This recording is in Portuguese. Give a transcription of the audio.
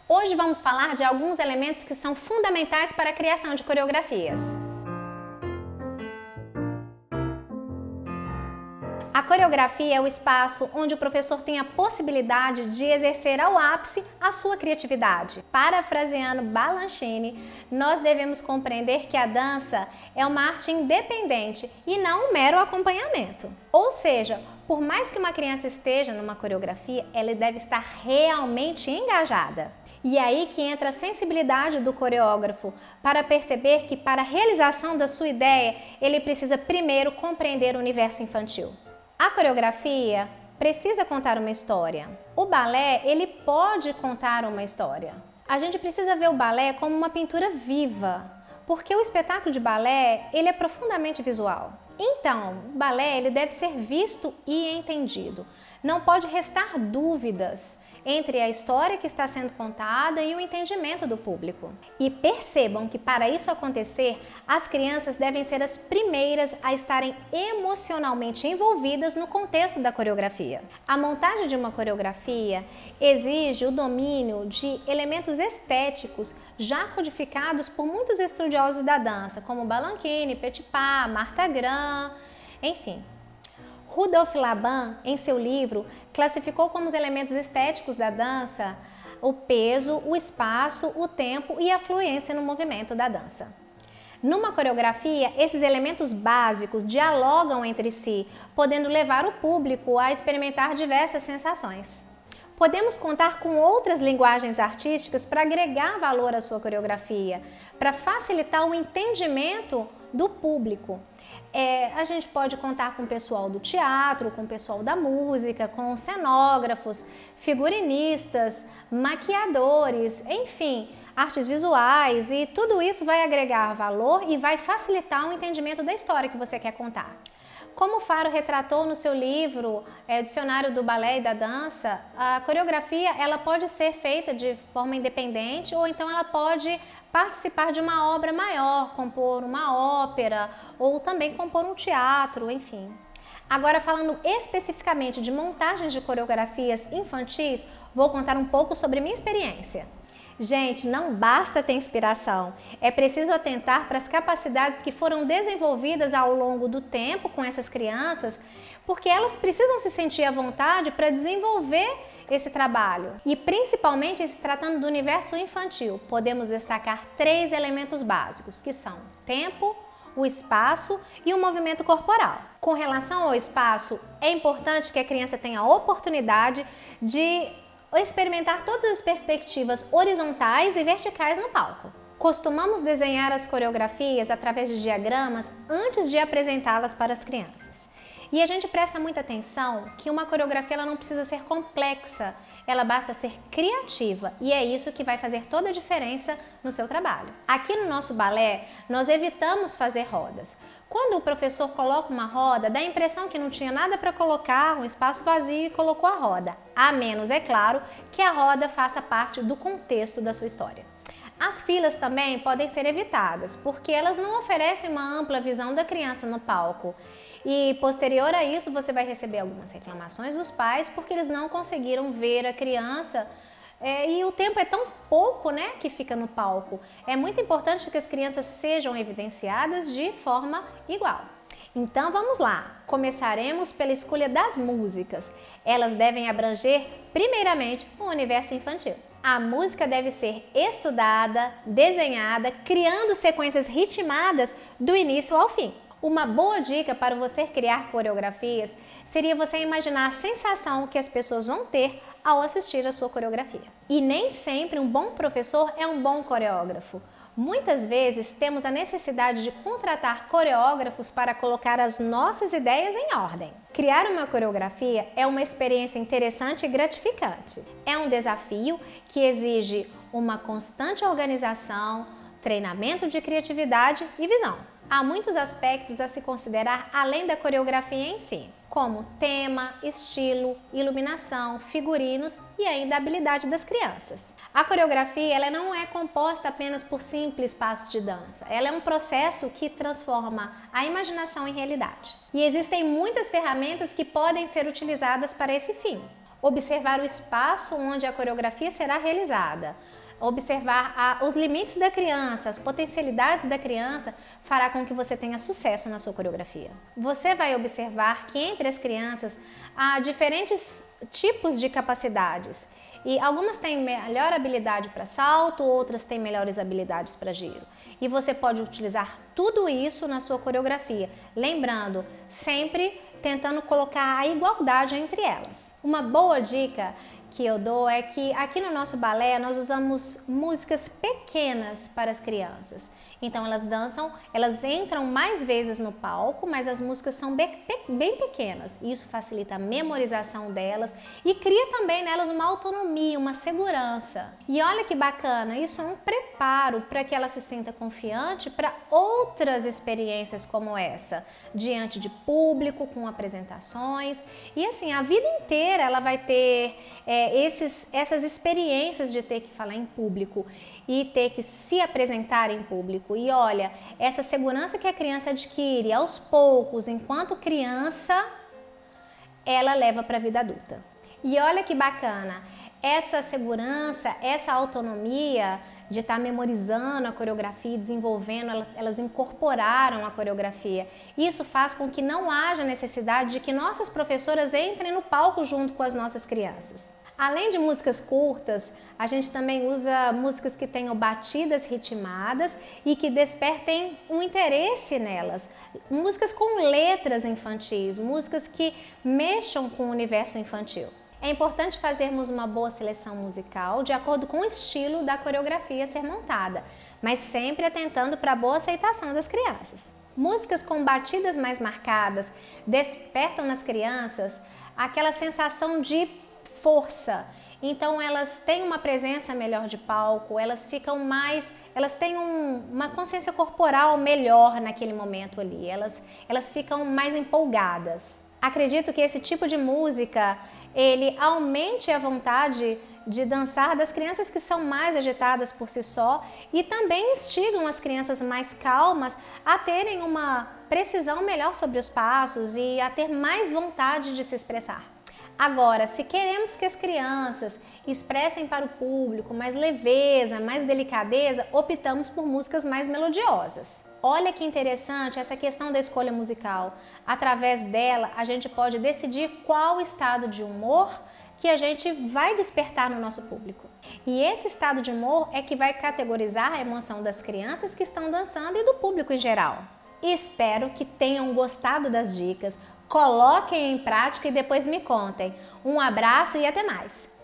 Hoje vamos falar de alguns elementos que são fundamentais para a criação de coreografias. A coreografia é o espaço onde o professor tem a possibilidade de exercer ao ápice a sua criatividade. Parafraseando Balanchine, nós devemos compreender que a dança é uma arte independente e não um mero acompanhamento. Ou seja, por mais que uma criança esteja numa coreografia, ela deve estar realmente engajada. E é aí que entra a sensibilidade do coreógrafo para perceber que para a realização da sua ideia, ele precisa primeiro compreender o universo infantil. A coreografia precisa contar uma história. O balé, ele pode contar uma história. A gente precisa ver o balé como uma pintura viva, porque o espetáculo de balé, ele é profundamente visual. Então, o balé, ele deve ser visto e entendido. Não pode restar dúvidas entre a história que está sendo contada e o entendimento do público. E percebam que para isso acontecer, as crianças devem ser as primeiras a estarem emocionalmente envolvidas no contexto da coreografia. A montagem de uma coreografia exige o domínio de elementos estéticos já codificados por muitos estudiosos da dança, como Balanchine, Petipa, Martha Graham, enfim. Rudolf Laban, em seu livro, classificou como os elementos estéticos da dança o peso, o espaço, o tempo e a fluência no movimento da dança. Numa coreografia, esses elementos básicos dialogam entre si, podendo levar o público a experimentar diversas sensações. Podemos contar com outras linguagens artísticas para agregar valor à sua coreografia, para facilitar o entendimento do público. A gente pode contar com o pessoal do teatro, com o pessoal da música, com cenógrafos, figurinistas, maquiadores, enfim, artes visuais, e tudo isso vai agregar valor e vai facilitar o entendimento da história que você quer contar. Como o Faro retratou no seu livro Dicionário do Balé e da Dança, a coreografia ela pode ser feita de forma independente ou então ela pode participar de uma obra maior, compor uma ópera ou também compor um teatro, enfim. Agora, falando especificamente de montagens de coreografias infantis, vou contar um pouco sobre minha experiência. Gente, não basta ter inspiração, é preciso atentar para as capacidades que foram desenvolvidas ao longo do tempo com essas crianças, porque elas precisam se sentir à vontade para desenvolver esse trabalho. E principalmente se tratando do universo infantil, podemos destacar 3 elementos básicos, que são tempo, o espaço e o movimento corporal. Com relação ao espaço, é importante que a criança tenha a oportunidade de experimentar todas as perspectivas horizontais e verticais no palco. Costumamos desenhar as coreografias através de diagramas antes de apresentá-las para as crianças. E a gente presta muita atenção que uma coreografia ela não precisa ser complexa, ela basta ser criativa e é isso que vai fazer toda a diferença no seu trabalho. Aqui no nosso balé, nós evitamos fazer rodas. Quando o professor coloca uma roda, dá a impressão que não tinha nada para colocar, um espaço vazio e colocou a roda. A menos, é claro, que a roda faça parte do contexto da sua história. As filas também podem ser evitadas, porque elas não oferecem uma ampla visão da criança no palco. E posterior a isso, você vai receber algumas reclamações dos pais, porque eles não conseguiram ver a criança. E o tempo é tão pouco, né, que fica no palco. É muito importante que as crianças sejam evidenciadas de forma igual. Então vamos lá, começaremos pela escolha das músicas. Elas devem abranger, primeiramente, o universo infantil. A música deve ser estudada, desenhada, criando sequências ritmadas do início ao fim. Uma boa dica para você criar coreografias seria você imaginar a sensação que as pessoas vão ter ao assistir a sua coreografia. E nem sempre um bom professor é um bom coreógrafo. Muitas vezes temos a necessidade de contratar coreógrafos para colocar as nossas ideias em ordem. Criar uma coreografia é uma experiência interessante e gratificante. É um desafio que exige uma constante organização, treinamento de criatividade e visão. Há muitos aspectos a se considerar além da coreografia em si, como tema, estilo, iluminação, figurinos e ainda a habilidade das crianças. A coreografia ela não é composta apenas por simples passos de dança, ela é um processo que transforma a imaginação em realidade. E existem muitas ferramentas que podem ser utilizadas para esse fim. Observar o espaço onde a coreografia será realizada, observar os limites da criança, as potencialidades da criança, fará com que você tenha sucesso na sua coreografia. Você vai observar que entre as crianças há diferentes tipos de capacidades e algumas têm melhor habilidade para salto, outras têm melhores habilidades para giro. E você pode utilizar tudo isso na sua coreografia, lembrando, sempre tentando colocar a igualdade entre elas. Uma boa dica que eu dou é que aqui no nosso balé nós usamos músicas pequenas para as crianças. Então elas dançam, elas entram mais vezes no palco, mas as músicas são bem pequenas. Isso facilita a memorização delas e cria também nelas uma autonomia, uma segurança. E olha que bacana, isso é um preparo para que ela se sinta confiante para outras experiências como essa, diante de público, com apresentações. E assim, a vida inteira ela vai ter essas experiências de ter que falar em público e ter que se apresentar em público. E olha, essa segurança que a criança adquire aos poucos, enquanto criança, ela leva para a vida adulta. E olha que bacana, essa segurança, essa autonomia de estar memorizando a coreografia e desenvolvendo, elas incorporaram a coreografia. Isso faz com que não haja necessidade de que nossas professoras entrem no palco junto com as nossas crianças. Além de músicas curtas, a gente também usa músicas que tenham batidas ritmadas e que despertem um interesse nelas. Músicas com letras infantis, músicas que mexam com o universo infantil. É importante fazermos uma boa seleção musical de acordo com o estilo da coreografia a ser montada, mas sempre atentando para a boa aceitação das crianças. Músicas com batidas mais marcadas despertam nas crianças aquela sensação de força, então elas têm uma presença melhor de palco, elas têm uma consciência corporal melhor naquele momento ali, elas ficam mais empolgadas. Acredito que esse tipo de música, ele aumente a vontade de dançar das crianças que são mais agitadas por si só e também instigam as crianças mais calmas a terem uma precisão melhor sobre os passos e a ter mais vontade de se expressar. Agora, se queremos que as crianças expressem para o público mais leveza, mais delicadeza, optamos por músicas mais melodiosas. Olha que interessante essa questão da escolha musical. Através dela, a gente pode decidir qual estado de humor que a gente vai despertar no nosso público. E esse estado de humor é que vai categorizar a emoção das crianças que estão dançando e do público em geral. Espero que tenham gostado das dicas. Coloquem em prática e depois me contem. Um abraço e até mais!